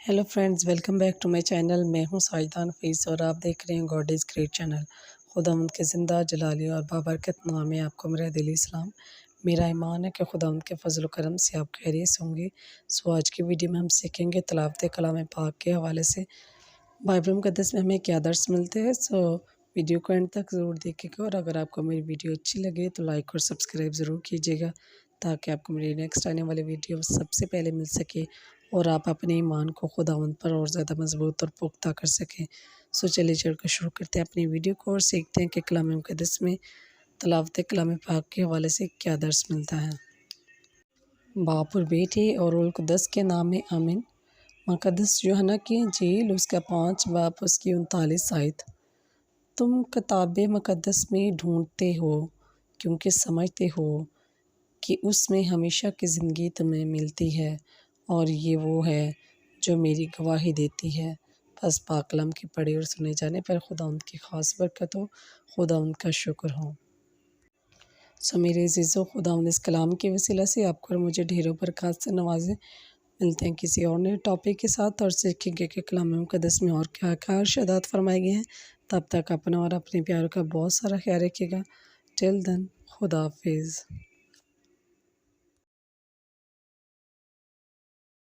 Hello friends, welcome back to my channel. मैं हूं साजिदा नफीस और आप देख रहे हैं गॉड इज़ ग्रेट चैनल। खुदावंद के ज़िंदा जलाली और बाबरकत नाम में आपको मेरा दिली सलाम। मेरा ईमान है कि खुदावंद के फजल करम से आप खैरियत से होंगे। सो आज की वीडियो में हम सीखेंगे तिलावत कलाम पाक के हवाले से बाइबल मुक़द्दस में हमें क्या दर्स मिलते हैं। सो वीडियो को एंड तक ज़रूर देखिएगा और अगर आपको मेरी वीडियो अच्छी लगे तो लाइक और सब्सक्राइब ज़रूर कीजिएगा ताकि आपको मेरी नेक्स्ट आने वाली वीडियो सबसे पहले मिल सके और आप अपने ईमान को खुदावंद पर और ज़्यादा मजबूत और पुख्ता कर सकें। सो चलिए चलकर शुरू करते हैं अपनी वीडियो को और सीखते हैं कि कलाम मुक़द्दस में तिलावत कलाम पाक के हवाले से क्या दर्स मिलता है। बाप और बेटे और रूह कुद्दस के नाम में आमीन। मुक़द्दस यूहन्ना की इंजील उसका 5 बाब उसकी 39 आयत। तुम किताब मुक़द्दस में ढूंढते हो क्योंकि समझते हो कि उसमें हमेशा की ज़िंदगी तुम्हें मिलती है और ये वो है जो मेरी गवाही देती है। बस पाक कलाम के पढ़े और सुने जाने पर खुदावंद की ख़ास बरकत हो, खुदावंद का शुक्र हो। सो मेरे अज़ीज़ों, खुदावंद इस कलाम के वसीला से आपको और मुझे ढेरों बरकत से नवाजे। मिलते हैं किसी और नए टॉपिक के साथ और सीखेंगे कि कलाम मुक़द्दस में और क्या क्या इरशादात फरमाए गए हैं। तब तक अपना और अपने प्यार का बहुत सारा ख्याल रखिएगा। टिल देन, खुदा हाफिज़।